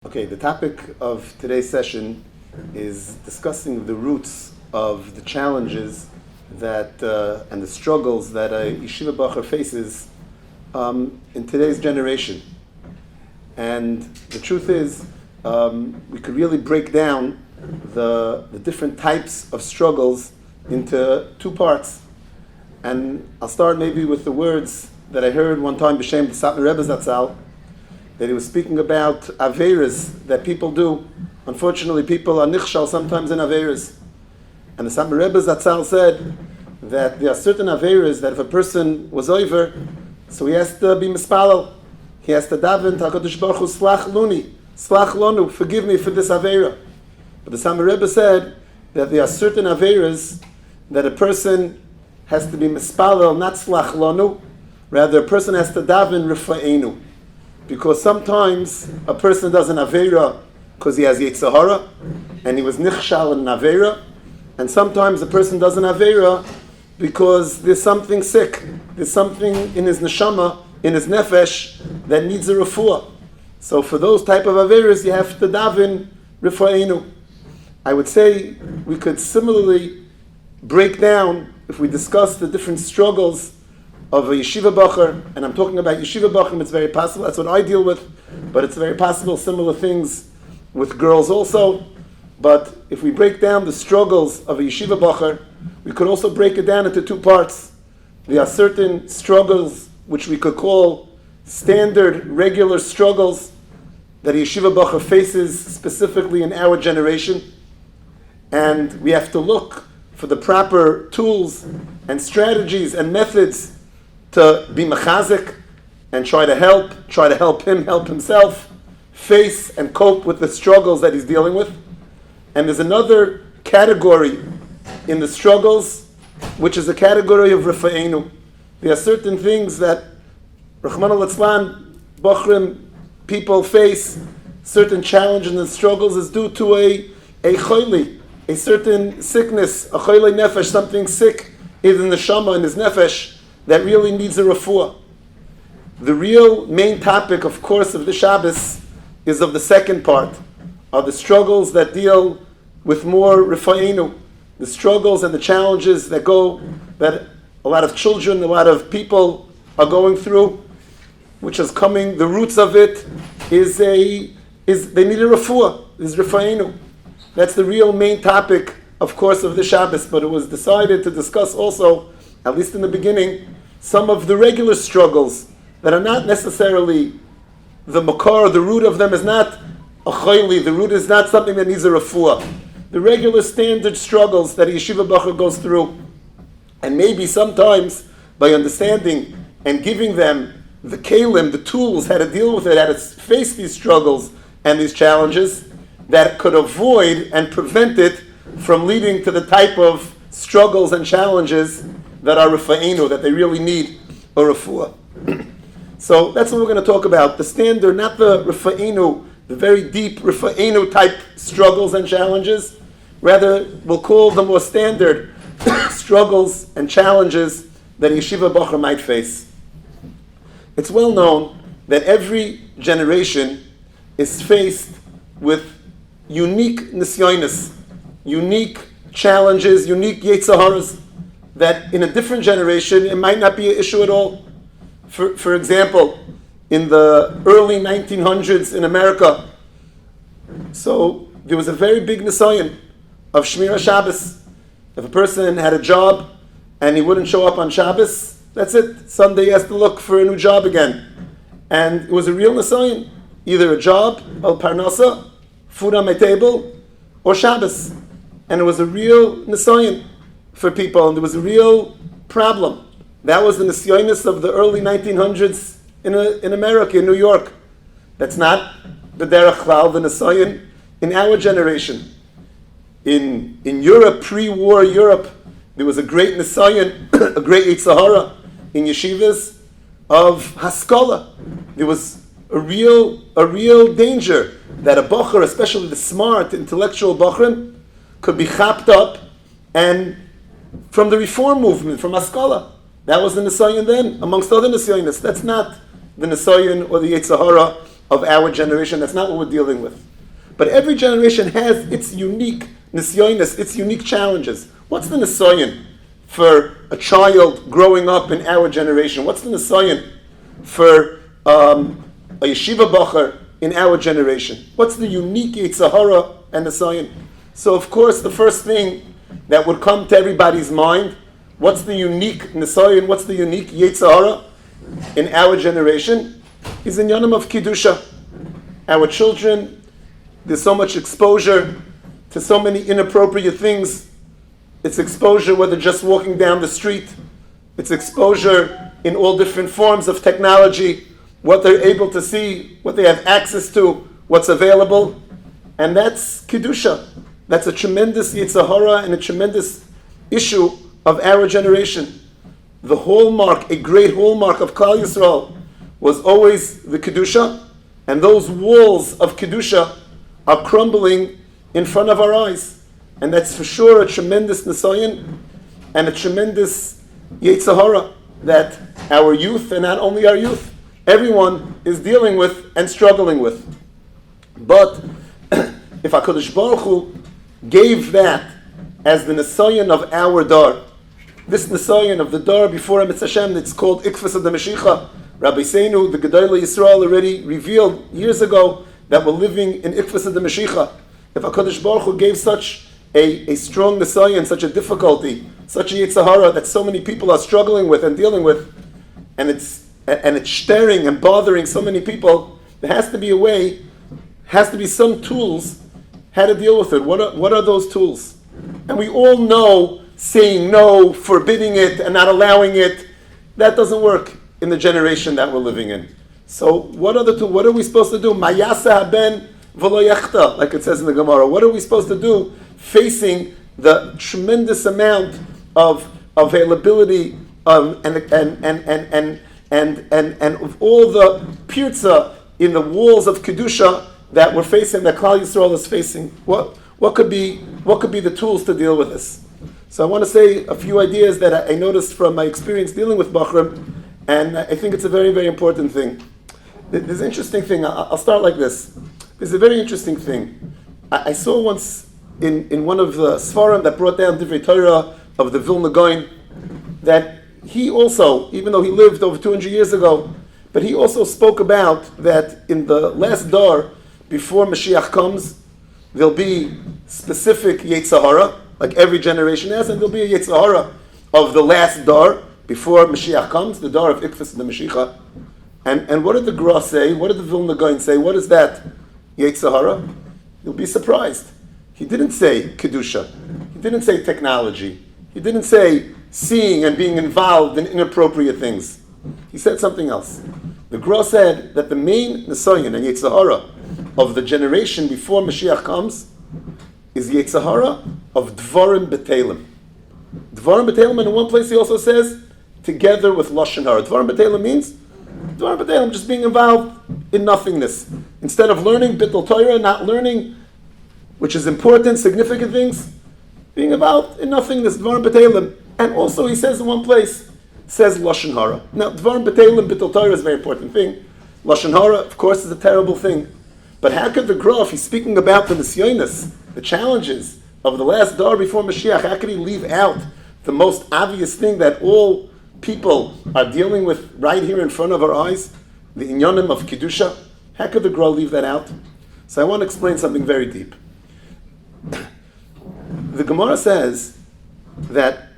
Okay, the topic of today's session is discussing the roots of the challenges that and the struggles that a Yeshiva Bachur faces in today's generation. And the truth is, we could really break down the different types of struggles into two parts. And I'll start maybe with the words that I heard one time b'shem the Satmar Rebbe Zatzal, that he was speaking about averas that people do. Unfortunately, people are nichshal sometimes in averas. And the Satmar Rebbe Zatzal said that there are certain averas that if a person was over, so he has to be mispalel. He has to daven, HaKadosh Baruch Hu, slach luni, slach lonu, forgive me for this avera. But the Satmar Rebbe said that there are certain averas that a person has to be mispalel, not slach lonu, rather a person has to daven rifa'enu. Because sometimes a person does an avera because he has Yetzer Hara and he was nichshal in an avera, and sometimes a person does an avera because there's something sick, there's something in his neshama, in his nefesh that needs a refuah. So for those type of averas, you have to daven rifa'enu. I would say we could similarly break down, if we discuss the different struggles of a Yeshiva Bachur, and I'm talking about Yeshiva Bachur, it's very possible, that's what I deal with, but it's very possible similar things with girls also. But if we break down the struggles of a Yeshiva Bachur, we could also break it down into two parts. There are certain struggles which we could call standard, regular struggles that a Yeshiva Bachur faces specifically in our generation, and we have to look for the proper tools and strategies and methods to be mechazik and try to help him help himself face and cope with the struggles that he's dealing with. And there's another category in the struggles, which is a category of rifa'enu. There are certain things that Rahman al-Atzlan, Bachrim, people face, certain challenges and struggles is due to a choyli, a certain sickness, a choyli nefesh, something sick either in the shama, in his nefesh, that really needs a refuah. The real main topic, of course, of the Shabbos is of the second part, are the struggles that deal with more rifa'enu, the struggles and the challenges that a lot of children, a lot of people are going through, which is coming, the roots of it is they need a refuah, is rifa'enu. That's the real main topic, of course, of the Shabbos, but it was decided to discuss also, at least in the beginning, some of the regular struggles that are not necessarily the makar, the root of them is not a chayli, the root is not something that needs a refuah. The regular standard struggles that a Yeshiva Bachur goes through, and maybe sometimes by understanding and giving them the kalim, the tools, how to deal with it, how to face these struggles and these challenges, that could avoid and prevent it from leading to the type of struggles and challenges that are rifa'enu, that they really need a refuah. So that's what we're going to talk about. The standard, not the rifa'enu, the very deep rifa'enu type struggles and challenges. Rather, we'll call the more standard struggles and challenges that Yeshiva Bachur might face. It's well known that every generation is faced with unique nisyonis, unique challenges, unique Yetzer Haras, that in a different generation it might not be an issue at all. For example, in the early 1900s in America, so there was a very big nisayon of Shmira Shabbos. If a person had a job and he wouldn't show up on Shabbos, that's it. Sunday he has to look for a new job again. And it was a real nisayon, either a job, al parnasa, food on my table, or Shabbos. And it was a real nisayon for people, and there was a real problem. That was the nisyonis of the early 1900s in America, in New York. That's not the derech klal, the nisayon in our generation. In Europe, pre-war Europe, there was a great nisayon, a great Yetzer Hara in yeshivas of haskalah. There was a real danger that a bachur, especially the smart, intellectual bachrim, could be chapped up and from the reform movement, from haskalah. That was the nisayon then, amongst other nisyonis. That's not the nisayon or the Yetzer Hara of our generation. That's not what we're dealing with. But every generation has its unique nisyonis, its unique challenges. What's the nisoyon for a child growing up in our generation? What's the nisoyon for a Yeshiva Bachur in our generation? What's the unique Yitzhahara and nisoyon? So of course the first thing that would come to everybody's mind, what's the unique nisoyon, what's the unique Yitzhahara in our generation, is in Yonim of Kiddusha. Our children, there's so much exposure to so many inappropriate things. It's exposure whether just walking down the street. It's exposure in all different forms of technology, what they're able to see, what they have access to, what's available. And that's Kiddusha. That's a tremendous Yitzhahara and a tremendous issue of our generation. The hallmark, a great hallmark of Klal Yisrael was always the Kiddusha, and those walls of Kiddusha are crumbling in front of our eyes. And that's for sure a tremendous nisayon and a tremendous Yitzhahara that our youth, and not only our youth, everyone is dealing with and struggling with. But if HaKadosh Baruch Hu gave that as the nisayon of our dar, this nisayon of the dar before Emetz Hashem, it's called Ikfas of the Mashiach. Rabbi Seinu, the Gedolei Yisrael, already revealed years ago that we're living in Ikfas of the Mashiach. If HaKadosh Baruch Hu gave such a strong nisayon, such a difficulty, such a Yitzhahara that so many people are struggling with and dealing with, and it's stirring and bothering so many people, there has to be a way, has to be some tools how to deal with it. What are those tools? And we all know saying no, forbidding it, and not allowing it, that doesn't work in the generation that we're living in. So what are we supposed to do? Mayasa haben v'lo yachta, like it says in the Gemara. What are we supposed to do facing the tremendous amount of availability and of all the pirza in the walls of Kedusha that we're facing, that Klal Yisrael is facing? What could be the tools to deal with this? So I want to say a few ideas that I noticed from my experience dealing with Bachurim, and I think it's a very, very important thing. There's an interesting thing. I'll start like this. There's a very interesting thing. I saw once in one of the Sfarim that brought down Divrei Torah of the Vilna Gaon, that he also, even though he lived over 200 years ago, but he also spoke about that in the last dar, before Mashiach comes, there'll be specific Yetzirah, like every generation has, and there'll be a Yetzirah of the last dar, before Mashiach comes, the dar of Ikfas the Mashiach. And what did the Gra say? What did the Vilna Gaon say? What is that Yetzirah? You'll be surprised. He didn't say Kedusha. He didn't say technology. He didn't say seeing and being involved in inappropriate things. He said something else. The Gra said that the main Nisayon and Yetzirah of the generation before Mashiach comes is Yetzirah of Dvarim B'Telim. Dvarim B'Telim, and in one place he also says, together with Lashon Hara. Dvarim B'Telim means Dvarim B'Telim, just being involved in nothingness. Instead of learning Bittul Torah, not learning, which is important, significant things, being involved in nothingness, Dvarim B'Telim. And also he says in one place, says Lashon Hara. Now, Dvarim B'Telim, Bittul Torah is a very important thing. Lashon Hara, of course, is a terrible thing. But how could the Gra, if he's speaking about the nisyonis, the challenges of the last dar before Mashiach, how could he leave out the most obvious thing that all people are dealing with right here in front of our eyes, the inyanim of Kiddusha? How could the Gra leave that out? So I want to explain something very deep. The Gemara says that,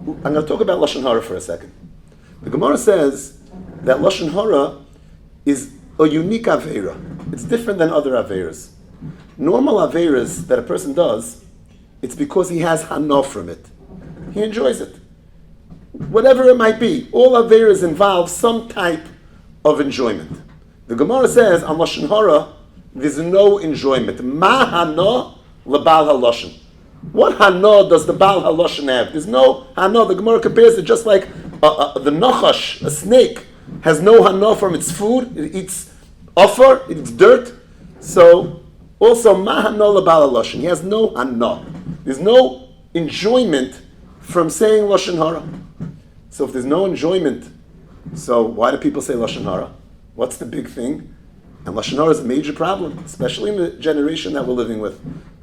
I'm going to talk about Lashon Hara for a second. The Gemara says that Lashon Hara is a unique Aveira. It's different than other Aveiras. Normal Aveiras that a person does, it's because he has Hana from it. He enjoys it. Whatever it might be, all Aveiras involve some type of enjoyment. The Gemara says on Lashon Hara, there's no enjoyment. Ma Hana lebal haloshen. What Hana does the Baal haloshen have? There's no Hana. The Gemara compares it just like the Nachash, a snake, has no Hana from its food. It eats offer, it eats dirt. So also Ma Hana lebal haloshen. He has no Hana. There's no enjoyment from saying Lashon Hara. So if there's no enjoyment, so why do people say Lashon Hara? What's the big thing? And Lashon Hara is a major problem, especially in the generation that we're living with.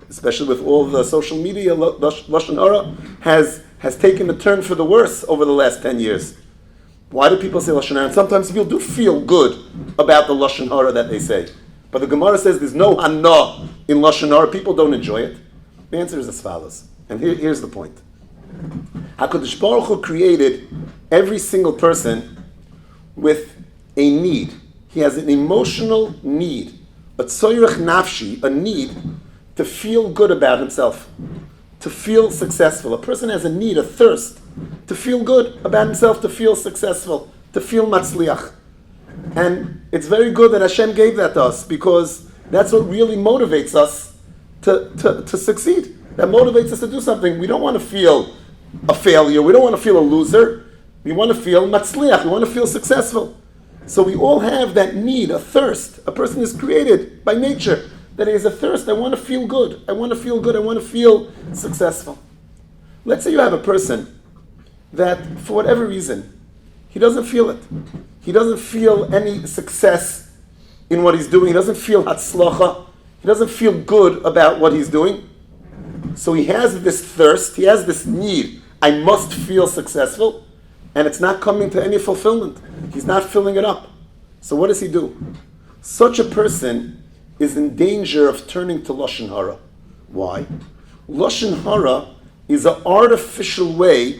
Especially with all the social media, Lashon Hara has taken a turn for the worse over the last 10 years. Why do people say Lashon Hara? And sometimes people do feel good about the Lashon Hara that they say. But the Gemara says there's no hana in Lashon Hara. People don't enjoy it. The answer is as follows. And here's the point. HaKadosh Baruch Hu created every single person with a need. He has an emotional need, a tzoyrech nafshi, a need to feel good about himself, to feel successful. A person has a need, a thirst, to feel good about himself, to feel successful, to feel matzliach. And it's very good that Hashem gave that to us, because that's what really motivates us to succeed. That motivates us to do something. We don't want to feel a failure. We don't want to feel a loser. We want to feel matzliach. We want to feel successful. So we all have that need, a thirst. A person is created by nature that he has a thirst. I want to feel good. I want to feel good. I want to feel successful. Let's say you have a person that, for whatever reason, he doesn't feel it. He doesn't feel any success in what he's doing. He doesn't feel hatzlacha. He doesn't feel good about what he's doing. So he has this thirst. He has this need. I must feel successful. And it's not coming to any fulfillment. He's not filling it up. So what does he do? Such a person is in danger of turning to Lashon Hara. Why? Lashon Hara is an artificial way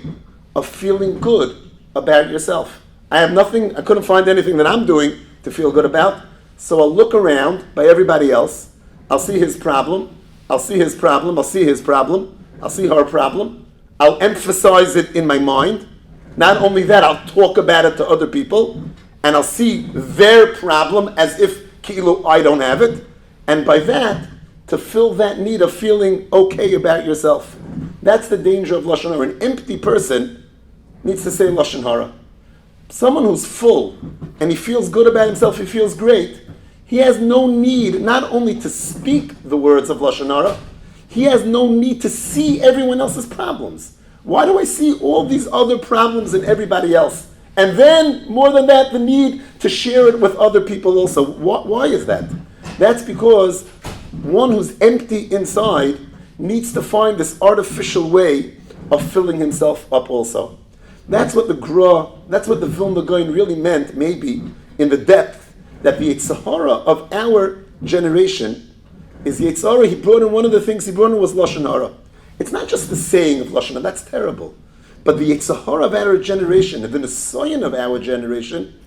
of feeling good about yourself. I couldn't find anything that I'm doing to feel good about, so I'll look around by everybody else. I'll see his problem. I'll see his problem. I'll see his problem. I'll see her problem. I'll emphasize it in my mind. Not only that, I'll talk about it to other people, and I'll see their problem as if ki'ilu I don't have it, and by that, to fill that need of feeling okay about yourself. That's the danger of Lashon Hara. An empty person needs to say Lashon Hara. Someone who's full, and he feels good about himself, he feels great, he has no need not only to speak the words of Lashon Hara, he has no need to see everyone else's problems. Why do I see all these other problems in everybody else? And then, more than that, the need to share it with other people also. Why is that? That's because one who's empty inside needs to find this artificial way of filling himself up also. That's what the Vilna Gaon really meant, maybe, in the depth, that the Yetzer Hara of our generation is Yetzer Hara. He brought in, one of the things he brought in was Lashon Hara. It's not just the saying of Lashon Hara, that's terrible. But the Yetzer Hara of our generation, the Nisayon of our generation,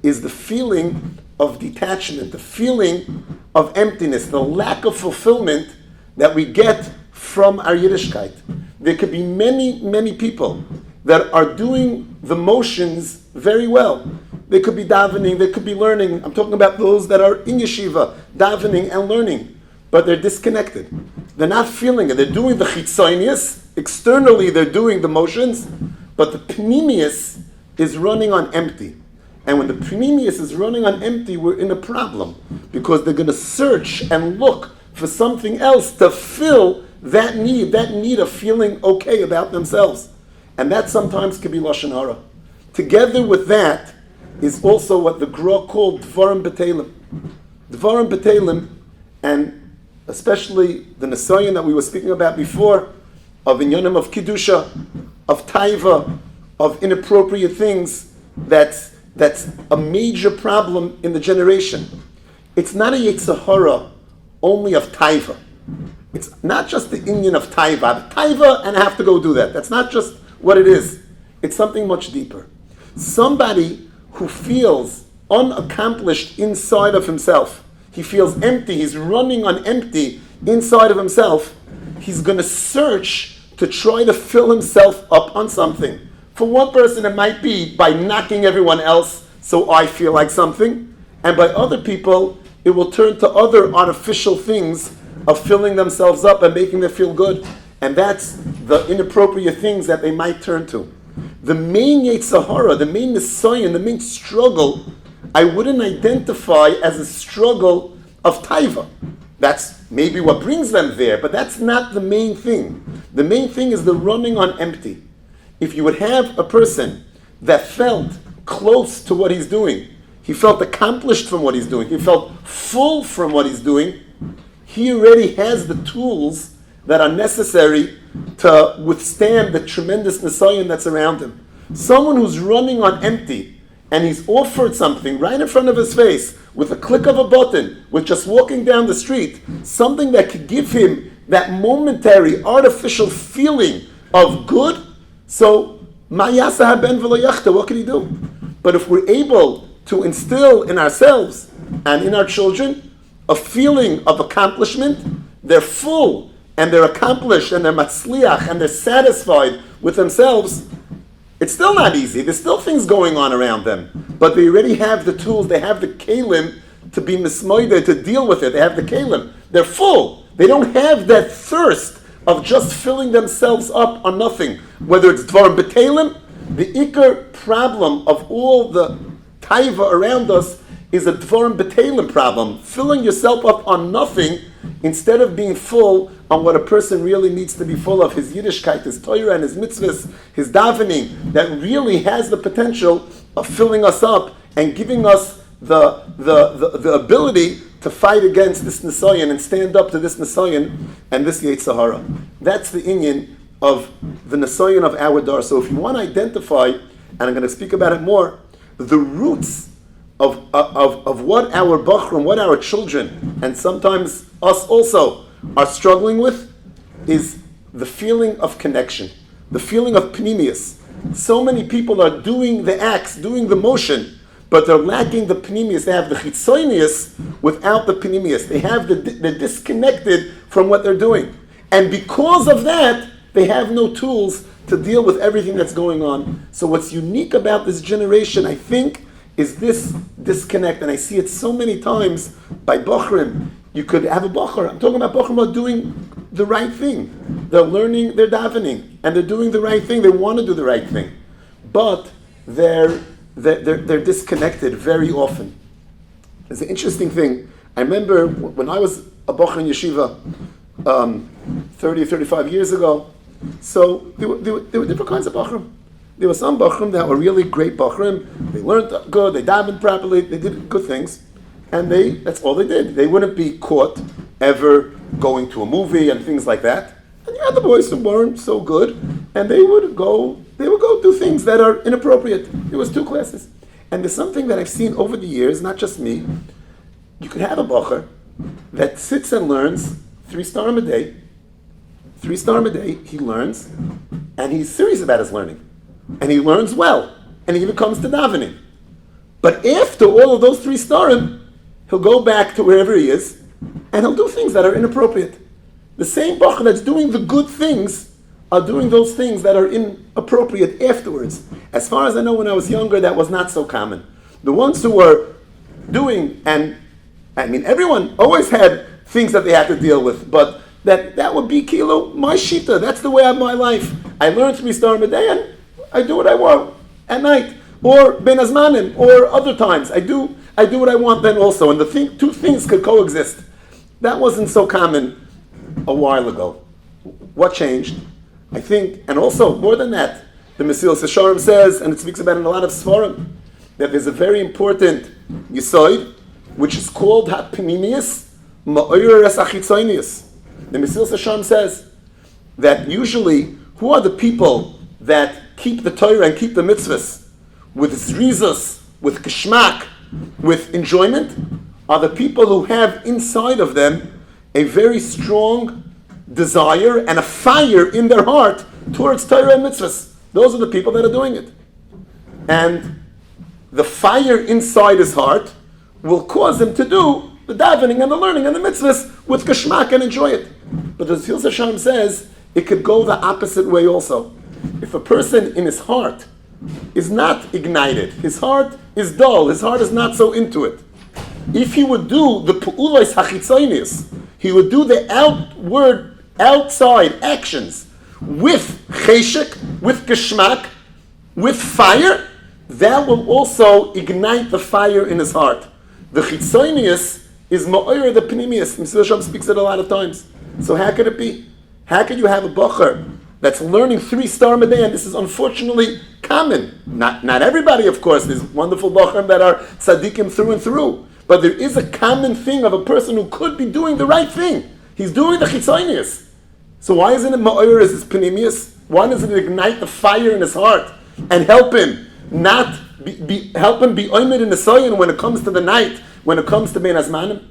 is the feeling of detachment, the feeling of emptiness, the lack of fulfillment that we get from our Yiddishkeit. There could be many, many people that are doing the motions very well. They could be davening, they could be learning. I'm talking about those that are in Yeshiva, davening and learning. But they're disconnected. They're not feeling it. They're doing the chitzonius. Externally, they're doing the motions, but the pnimius is running on empty. And when the pnimius is running on empty, we're in a problem, because they're going to search and look for something else to fill that need of feeling okay about themselves. And that sometimes can be Lashon Hara. Together with that is also what the Gra called Dvarim B'Teilim. Dvarim B'Teilim, and especially the Nisayon that we were speaking about before, of inyanim of Kiddusha, of Taiva, of inappropriate things, that's a major problem in the generation. It's not a Yetzer Hara only of Taiva. It's not just the inyan of Taiva. Taiva, and I have to go do that. That's not just what it is. It's something much deeper. Somebody who feels unaccomplished inside of himself, he feels empty, he's running on empty inside of himself, he's going to search to try to fill himself up on something. For one person, it might be by knocking everyone else so I feel like something, and by other people, it will turn to other artificial things of filling themselves up and making them feel good. And that's the inappropriate things that they might turn to. The main Yetzer Hara, the main Nisayon, the main struggle, I wouldn't identify as a struggle of Taiva. That's maybe what brings them there, but that's not the main thing. The main thing is the running on empty. If you would have a person that felt close to what he's doing, he felt accomplished from what he's doing, he felt full from what he's doing, he already has the tools that are necessary to withstand the tremendous nisayon that's around him. Someone who's running on empty and he's offered something right in front of his face with a click of a button, with just walking down the street, something that could give him that momentary artificial feeling of good. So, ma yasa haben v'lo yachta, what can he do? But if we're able to instill in ourselves and in our children a feeling of accomplishment, they're full and they're accomplished and they're matzliach and they're satisfied with themselves. It's still not easy. There's still things going on around them. But they already have the tools. They have the kelim to be mismoided, to deal with it. They have the kelim. They're full. They don't have that thirst of just filling themselves up on nothing. Whether it's dvar b'kelim, the ikar problem of all the taiva around us is a dvar b'kelim problem. Filling yourself up on nothing instead of being full on what a person really needs to be full of, his Yiddishkeit, his Torah and his mitzvahs, his davening, that really has the potential of filling us up and giving us the ability to fight against this nisayon and stand up to this nisayon and this Yetzer Hara. That's the inyan of the nisayon of our dar. So if you want to identify, and I'm going to speak about it more, the roots of what our Bachur, what our children, and sometimes us also, are struggling with, is the feeling of connection, the feeling of pnimius. So many people are doing the acts, doing the motion, but they're lacking the pnimius. They have the chitzonius without the pnimius. They're disconnected from what they're doing. And because of that, they have no tools to deal with everything that's going on. So what's unique about this generation, I think, is this disconnect. And I see it so many times by Bachurim. You could have a Bachur. I'm talking about Bachur about doing the right thing. They're learning, they're davening, and they're doing the right thing. They want to do the right thing. But they're disconnected very often. It's an interesting thing. I remember when I was a Bachur in Yeshiva 35 years ago, so there were different kinds of Bachurim. There were some Bachurim that were really great Bachurim. They learned good, they davened properly, they did good things. And that's all they did. They wouldn't be caught ever going to a movie and things like that. And you had the boys who weren't so good, and they would go do things that are inappropriate. It was two classes. And there's something that I've seen over the years, not just me. You could have a Bachur that sits and learns 3 starim a day. 3 starim a day, he learns, and he's serious about his learning. And he learns well, and he even comes to davening. But after all of those 3 starim, he'll go back to wherever he is, and he'll do things that are inappropriate. The same Bachur that's doing the good things are doing those things that are inappropriate afterwards. As far as I know, when I was younger, that was not so common. The ones who were doing, and I mean, everyone always had things that they had to deal with, but that would be kilo, my shita. That's the way of my life. I learn 3 starim a day, and I do what I want at night, or ben azmanim, or other times. I do what I want then also, and two things could coexist. That wasn't so common a while ago. What changed? I think, and also more than that, the Mesilas Yesharim says, and it speaks about in a lot of Sfarim, that there's a very important yisoid, which is called ha'pnimius ma'oyer achitzonius. The Mesilas Yesharim says that usually, who are the people that keep the Torah and keep the mitzvahs with zrizos, with kishmak, with enjoyment, are the people who have inside of them a very strong desire and a fire in their heart towards Torah and mitzvahs. Those are the people that are doing it. And the fire inside his heart will cause him to do the davening and the learning and the mitzvahs with kashmak and enjoy it. But as Mesilas Yesharim says, it could go the opposite way also. If a person in his heart is not ignited, his heart is dull, his heart is not so into it, if he would do the pu'ulos hachitzonius, he would do the outside actions with cheshek, with geshmak, with fire, that will also ignite the fire in his heart. The chitzonius is ma'oyer the pnimius. Mesilas Yesharim speaks it a lot of times. So how could it be? How could you have a Bachur that's learning 3 starim a day, and this is unfortunately common. Not everybody, of course. There's wonderful Bachrim that are tzaddikim through and through. But there is a common thing of a person who could be doing the right thing. He's doing the chitzonius. So why isn't it ma'or as his panemius? Why doesn't it ignite the fire in his heart and help him help him be oimed in the soyin when it comes to the night, when it comes to bein azmanim?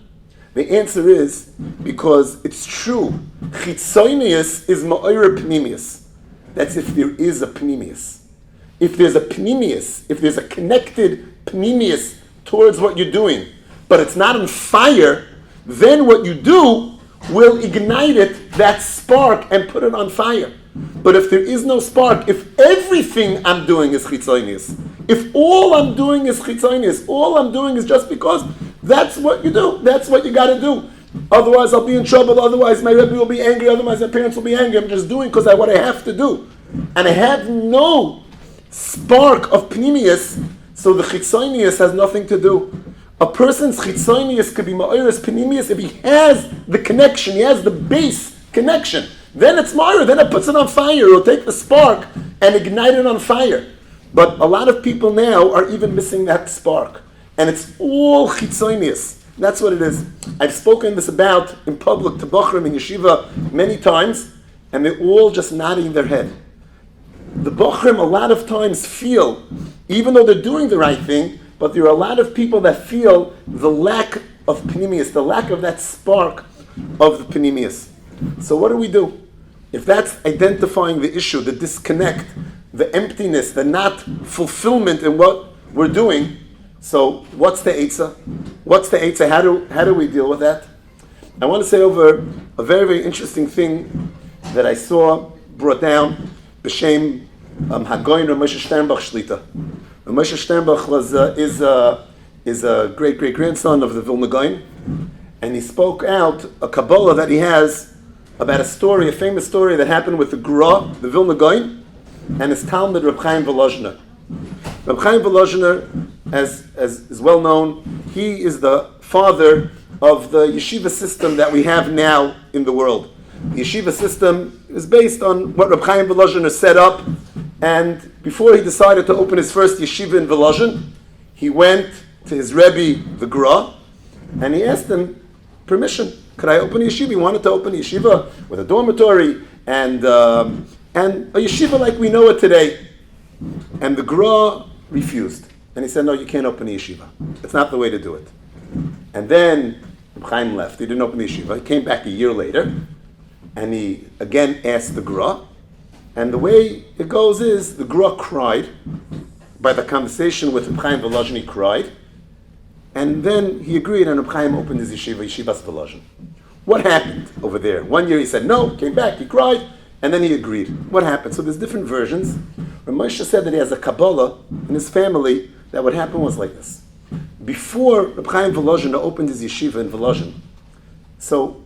The answer is because it's true. Chitzonius is ma'or panemius. That's if there is a panemius. If there's a panemius, if there's a connected panemius towards what you're doing, but it's not on fire, then what you do will ignite it, that spark, and put it on fire. But if there is no spark, if everything I'm doing is chitzonius, if all I'm doing is chitzonius, all I'm doing is just because that's what you do, that's what you got to do. Otherwise I'll be in trouble, otherwise my Rebbe will be angry, otherwise my parents will be angry. I'm just doing because what I have to do. And I have no spark of pnimius, so the chitzonius has nothing to do. A person's chitzonius could be ma'oris pnimius if he has the connection, he has the base connection. Then it's ma'or, then it puts it on fire. It'll take the spark and ignite it on fire. But a lot of people now are even missing that spark. And it's all chitzonius. That's what it is. I've spoken this about in public to Bachrim in Yeshiva many times, and they're all just nodding their head. The Bachrim a lot of times feel, even though they're doing the right thing, but there are a lot of people that feel the lack of panemius, the lack of that spark of the panemius. So what do? If that's identifying the issue, the disconnect, the emptiness, the not fulfillment in what we're doing, so what's the eitzah? What's the eitzah? How do we deal with that? I want to say over a very, very interesting thing that I saw brought down b'shem Hagoyin Rav Moshe Sternbach Shlita. Rav Moshe Sternbach is a great grandson of the Vilna Gaon, and he spoke out a Kabbalah that he has about a famous story that happened with the Gra, the Vilna Gaon, and his Talmud Reb Chaim Volozhiner. Reb Chaim Volozhiner, as is well known, he is the father of the Yeshiva system that we have now in the world. The Yeshiva system is based on what Reb Chaim Volozhiner set up, and before he decided to open his first yeshiva in Volozhin, he went to his Rebbe, the Gra, and he asked him permission. Could I open a yeshiva? He wanted to open a yeshiva with a dormitory and a yeshiva like we know it today. And the Gra refused. And he said, no, you can't open a yeshiva. It's not the way to do it. And then Reb Chaim left. He didn't open the yeshiva. He came back a year later, and he again asked the Gra. And the way it goes is, the Gra cried. By the conversation with Reb Chaim Volozhin, he cried. And then he agreed, and Reb Chaim opened his Yeshivas Volozhin. What happened over there? One year he said no, came back, he cried, and then he agreed. What happened? So there's different versions. Rav Moshe said that he has a Kabbalah in his family, that what happened was like this. Before Reb Chaim Volozhin opened his yeshiva in Volozhin, so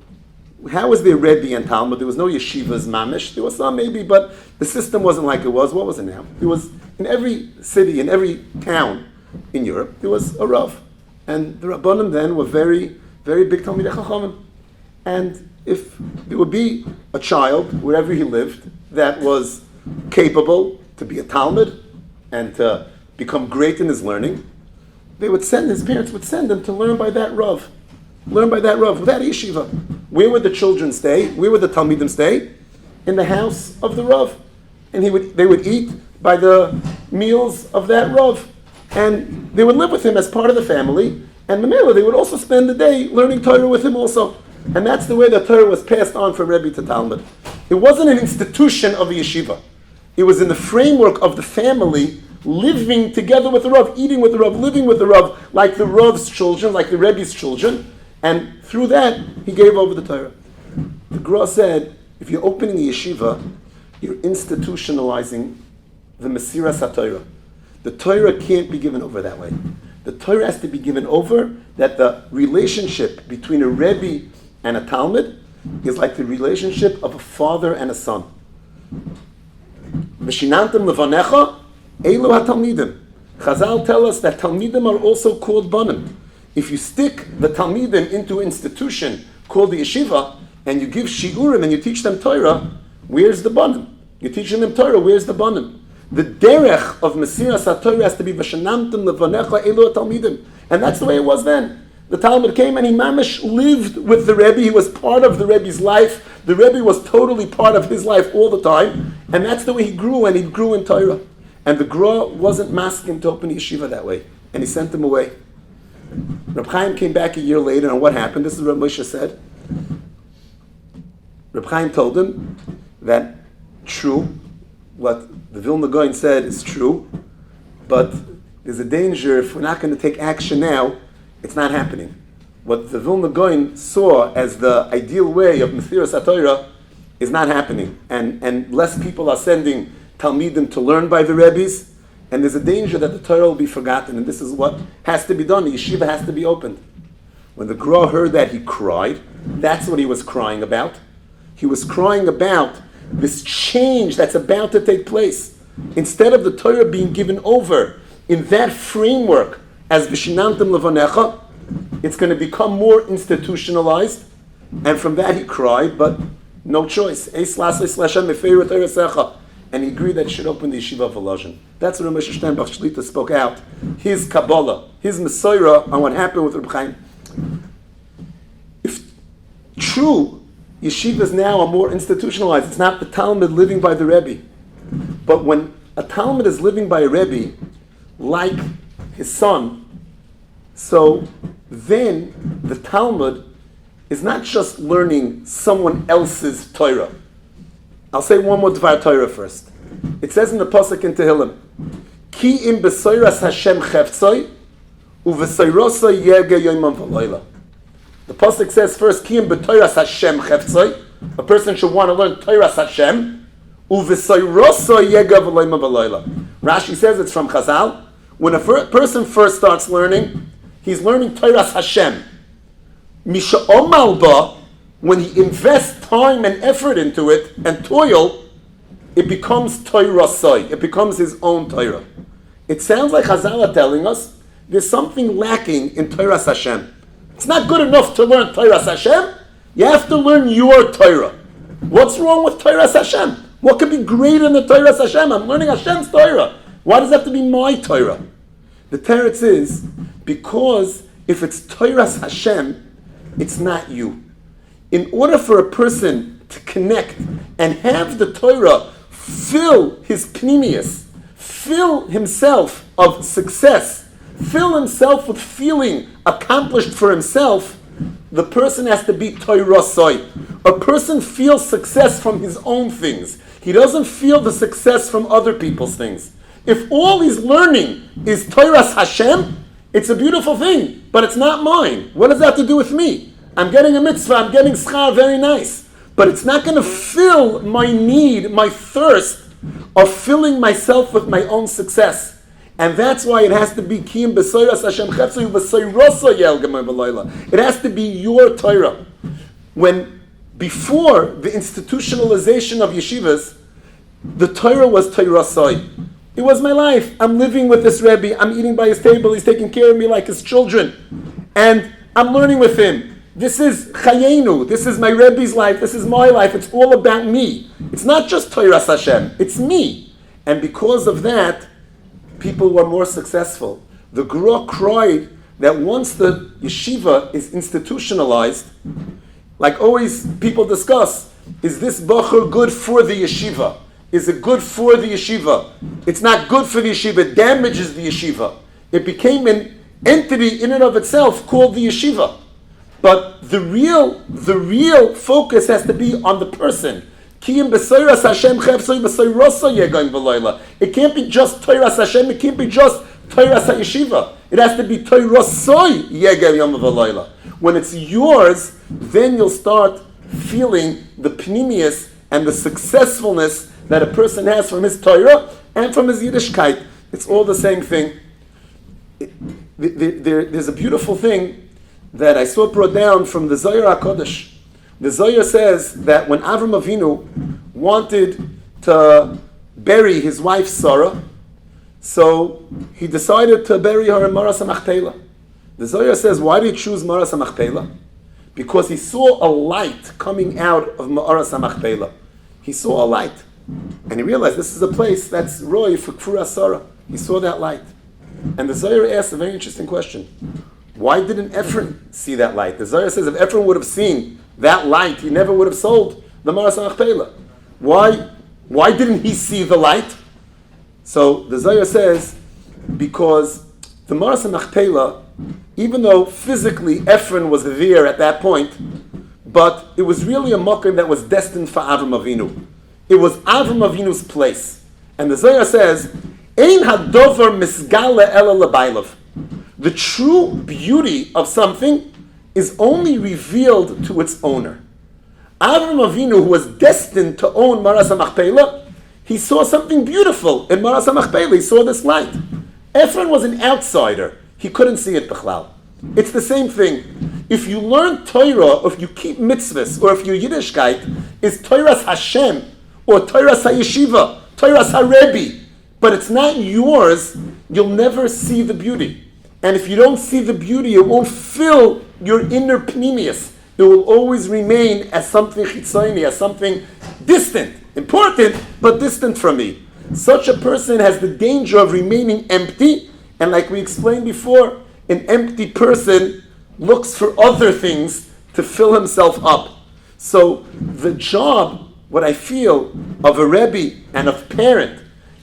how was there Rebbe and Talmud? There was no yeshivas mamish. There was some maybe, but the system wasn't like it was. What was it now? There was, in every city, in every town in Europe, there was a Rav. And the Rabbanim then were very, very big Talmidei Chachamim. And if there would be a child, wherever he lived, that was capable to be a Talmud and to become great in his learning, his parents would send him to learn by that Rav. Learn by that Rav, without yeshiva. Where would the children stay? Where would the Talmidim stay? In the house of the Rav. And they would eat by the meals of that Rav. And they would live with him as part of the family. And Mamela, they would also spend the day learning Torah with him also. And that's the way the Torah was passed on from Rebbe to Talmud. It wasn't an institution of the yeshiva. It was in the framework of the family living together with the Rav, eating with the Rav, living with the Rav, like the Rav's children, like the Rebbe's children. And through that, he gave over the Torah. The Gra said, if you're opening a yeshiva, you're institutionalizing the Mesiras HaTorah. The Torah can't be given over that way. The Torah has to be given over that the relationship between a Rebbe and a Talmud is like the relationship of a father and a son. V'shinantem levanecha, elu ha-talmidim. Chazal tell us that Talmidim are also called banim. If you stick the Talmidim into an institution called the yeshiva, and you give shiurim and you teach them Torah, where's the banim? You're teaching them Torah. Where's the banim? The derech of Mesiras HaTorah has to be v'shanamtim levanecha elu talmidim, and that's the way it was then. The Talmud came and he mamish lived with the Rebbe. He was part of the Rebbe's life. The Rebbe was totally part of his life all the time, and that's the way he grew. And he grew in Torah. And the Gra wasn't masking to open yeshiva that way, and he sent him away. Reb Chaim came back a year later, and what happened? This is what Moshe said. Reb Chaim told him that true, what the Vilna Gaon said is true, but there's a danger if we're not going to take action now, it's not happening. What the Vilna Gaon saw as the ideal way of Mesiras HaTorah is not happening, and less people are sending Talmidim to learn by the Rebbes, and there's a danger that the Torah will be forgotten, and this is what has to be done. The yeshiva has to be opened. When the Gra heard that, he cried. That's what he was crying about. He was crying about this change that's about to take place. Instead of the Torah being given over in that framework as V'shinantim Levanecha, it's going to become more institutionalized, and from that he cried, but no choice. And he agreed that he should open the Yeshiva of Volozhin. That's what Moshe Steinbach Shlita spoke out. His Kabbalah, his Messiah on what happened with Reb Chaim. If true, yeshivas now are more institutionalized. It's not the Talmud living by the Rebbe. But when a Talmud is living by a Rebbe, like his son, so then the Talmud is not just learning someone else's Torah. I'll say one more Dvar Torah first. It says in the Pasuk in Tehillim, Ki im besoiras Hashem cheftzoi, uveseirosa yege yoimam v'loila. The Pasuk says first, Ki im betoiras Hashem cheftzoi, a person should want to learn Toiras Hashem, uveseirosa yege v'loima v'loila. Rashi says it's from Chazal. When a person first starts learning, he's learning Toiras Hashem. Misha omal ba, when he invests time and effort into it and toil, it becomes Torah. It becomes his own Torah. It sounds like Chazal are telling us there's something lacking in Torah Hashem. It's not good enough to learn Torah Hashem. You have to learn your Torah. What's wrong with Torah Hashem? What could be greater than the Torah Hashem? I'm learning Hashem's Torah. Why does it have to be my Torah? The teretz is because if it's Torah Hashem, it's not you. In order for a person to connect and have the Torah fill his pnimius, fill himself of success, fill himself with feeling accomplished for himself, the person has to be Torah-soy. A person feels success from his own things. He doesn't feel the success from other people's things. If all he's learning is Torah Hashem, it's a beautiful thing, but it's not mine. What does that have to do with me? I'm getting a mitzvah, I'm getting schar, very nice. But it's not going to fill my need, my thirst of filling myself with my own success. And that's why it has to be Kiyim B'Soiras Hashem Chefzu B'Soirosa Yel Gemay B'Loila. It has to be your Torah. When before the institutionalization of yeshivas, the Torah was Torah Soy. It was my life. I'm living with this Rebbe. I'm eating by his table. He's taking care of me like his children. And I'm learning with him. This is Chayenu. This is my Rebbe's life. This is my life. It's all about me. It's not just Torah Hashem. It's me. And because of that, people were more successful. The Gra cried that once the yeshiva is institutionalized, like always people discuss, is this Bachur good for the yeshiva? Is it good for the yeshiva? It's not good for the yeshiva. It damages the yeshiva. It became an entity in and of itself called the yeshiva. But the real focus has to be on the person. It can't be just Torah Hashem. It can't be just Torah Yeshiva. It has to be Torah Soy Yegel Yom V'Loila. When it's yours, then you'll start feeling the pnimius and the successfulness that a person has from his Torah and from his Yiddishkeit. It's all the same thing. There's a beautiful thing that I saw brought down from the Zohar HaKodesh. The Zohar says that when Avram Avinu wanted to bury his wife Sarah, so he decided to bury her in Maras HaMachpelah. The Zohar says, why did he choose Maras HaMachpelah? Because he saw a light coming out of Maras HaMachpelah. He saw a light. And he realized this is a place that's Roy for Kfur Asara. He saw that light. And the Zohar asked a very interesting question. Why didn't Ephraim see that light? The Zohar says if Ephraim would have seen that light, he never would have sold the Maras HaMachpelah. Why didn't he see the light? So the Zohar says, because the Maras HaMachpelah, even though physically Ephraim was there at that point, but it was really a makom that was destined for Avram Avinu. It was Avram Avinu's place. And the Zohar says, Ein hadover misgale ela lebailov. The true beauty of something is only revealed to its owner. Avram Avinu, who was destined to own Maras HaMachpelah, he saw something beautiful in Maras HaMachpelah. He saw this light. Ephraim was an outsider. He couldn't see it b'chlal. It's the same thing. If you learn Torah, or if you keep mitzvahs, or if your Yiddishkeit is Torah's Hashem, or Torah's HaYeshiva, Torah's HaRebbe, but it's not yours, you'll never see the beauty. And if you don't see the beauty, it won't fill your inner pnimius. It will always remain as something chitzoni, as something distant, important, but distant from me. Such a person has the danger of remaining empty, and like we explained before, an empty person looks for other things to fill himself up. So the job, what I feel, of a Rebbe and of parent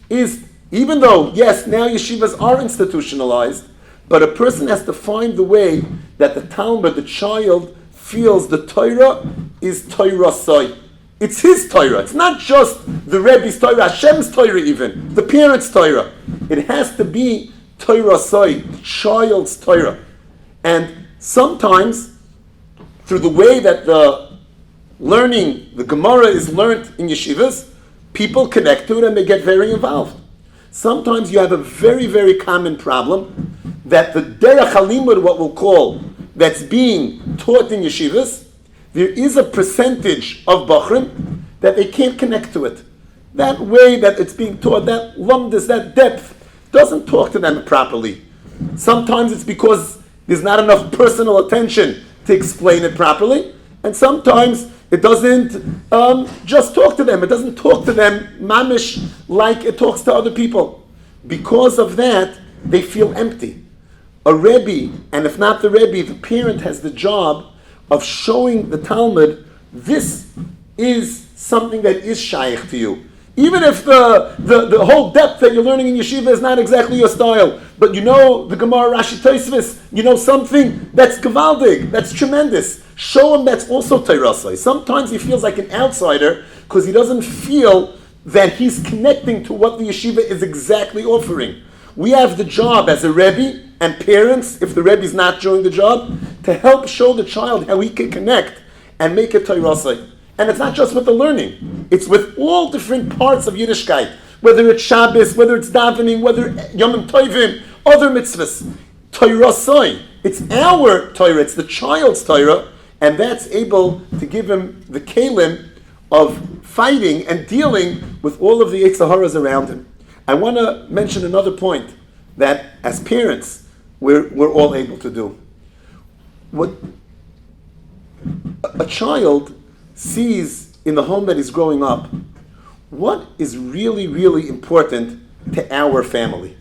is, even though, yes, now yeshivas are institutionalized, but a person has to find the way that the Talmud, the child, feels the Torah is Torah Soy. It's his Torah. It's not just the Rebbe's Torah, Hashem's Torah even, the parent's Torah. It has to be Torah Soy, the child's Torah. And sometimes, through the way that the learning, the Gemara is learned in yeshivas, people connect to it and they get very involved. Sometimes you have a very, very common problem that the derech halimud, what we'll call, that's being taught in yeshivas, there is a percentage of Bachrim that they can't connect to it. That way that it's being taught, that lumdus, that depth, doesn't talk to them properly. Sometimes it's because there's not enough personal attention to explain it properly, and sometimes it doesn't just talk to them. It doesn't talk to them mamish like it talks to other people. Because of that, they feel empty. A Rebbe, and if not the Rebbe, the parent has the job of showing the Talmud, this is something that is shaykh to you. Even if the whole depth that you're learning in yeshiva is not exactly your style, but you know the Gemara, Rashi, Tosfos, you know something that's gevaldig, that's tremendous. Show him that's also Teirasai. Sometimes he feels like an outsider because he doesn't feel that he's connecting to what the yeshiva is exactly offering. We have the job as a Rebbe and parents, if the Rebbe is not doing the job, to help show the child how he can connect and make it Teirasai. And it's not just with the learning. It's with all different parts of Yiddishkeit. Whether it's Shabbos, whether it's davening, whether Yom Tovim, other mitzvahs. Torah. It's our Torah. It's the child's Torah. And that's able to give him the kelim of fighting and dealing with all of the Yetzer around him. I want to mention another point that as parents, we're all able to do. What a child sees in the home that he's growing up, what is really, really important to our family?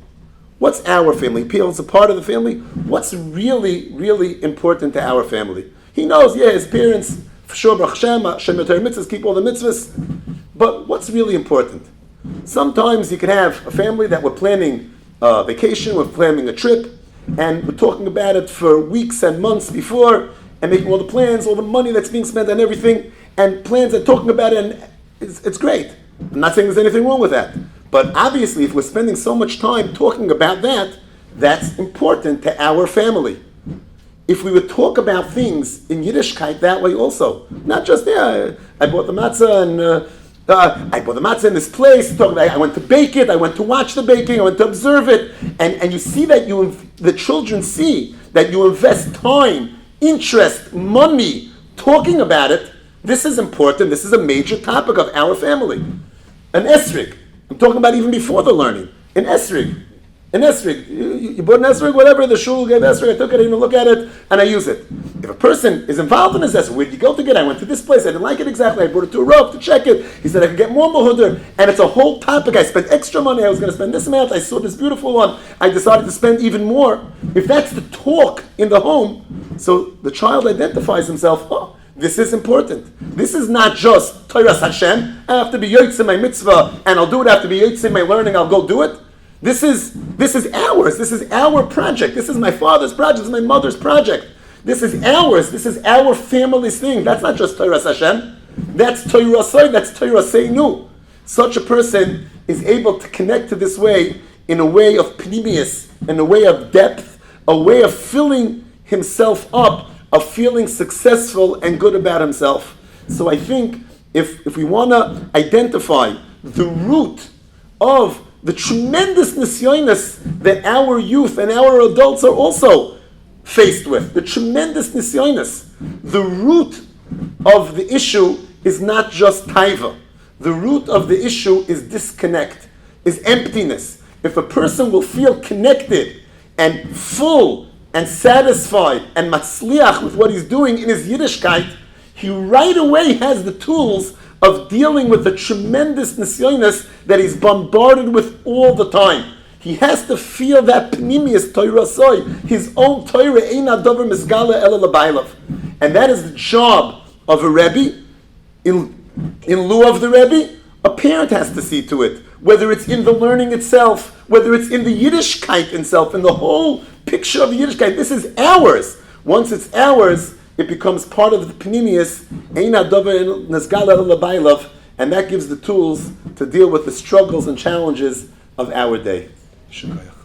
What's our family? Peel's a part of the family. What's really, really important to our family? He knows, yeah, his parents, for sure, Baruch Hashem, mitzvahs, keep all the mitzvahs. But what's really important? Sometimes you can have a family that we're planning a vacation, we're planning a trip, and we're talking about it for weeks and months before, and making all the plans, all the money that's being spent and everything, and plans and talking about it, and it's great. I'm not saying there's anything wrong with that. But obviously, if we're spending so much time talking about that, that's important to our family. If we would talk about things in Yiddishkeit that way also, not just, I bought the matzah and I bought the matzah in this place, I went to bake it, I went to watch the baking, I went to observe it, and you see that the children see that you invest time, interest, money, talking about it. This is important. This is a major topic of our family. An esrig. I'm talking about even before the learning. An esrig. An esrig. You bought an esrig, whatever, the shul gave esrig, I took it, I didn't look at it, and I use it. If a person is involved in this esrig, where did you go to get it? I went to this place, I didn't like it exactly, I brought it to a rope to check it. He said I could get more mahudr, and it's a whole topic. I spent extra money, I was going to spend this amount, I saw this beautiful one, I decided to spend even more. If that's the talk in the home, so the child identifies himself, oh, this is important. This is not just Torah Hashem, I have to be yotze my mitzvah, and I'll do it, I have to be yotze my learning, I'll go do it. This is ours. This is our project. This is my father's project. This is my mother's project. This is ours. This is our family's thing. That's not just Torah Hashem. That's Torah Soy. That's Torah Seinu. Such a person is able to connect to this way in a way of pnimius, in a way of depth, a way of filling himself up, of feeling successful and good about himself. So I think if we want to identify the root of the tremendous nisyonis that our youth and our adults are also faced with, the tremendous nisyonis, the root of the issue is not just taiva. The root of the issue is disconnect, is emptiness. If a person will feel connected and full and satisfied and matzliach with what he's doing in his Yiddishkeit, he right away has the tools of dealing with the tremendous nisyonis that he's bombarded with all the time. He has to feel that pnimius Torah soy, his own Torah eina dover misgala ela labaylav. And that is the job of a Rebbe. In lieu of the Rebbe, a parent has to see to it. Whether it's in the learning itself, whether it's in the Yiddishkeit itself, in the whole picture of Yiddishkeit, this is ours. Once it's ours, it becomes part of the pnimius, eina dover nesgala ela labaylav, and that gives the tools to deal with the struggles and challenges of our day. Shukayach.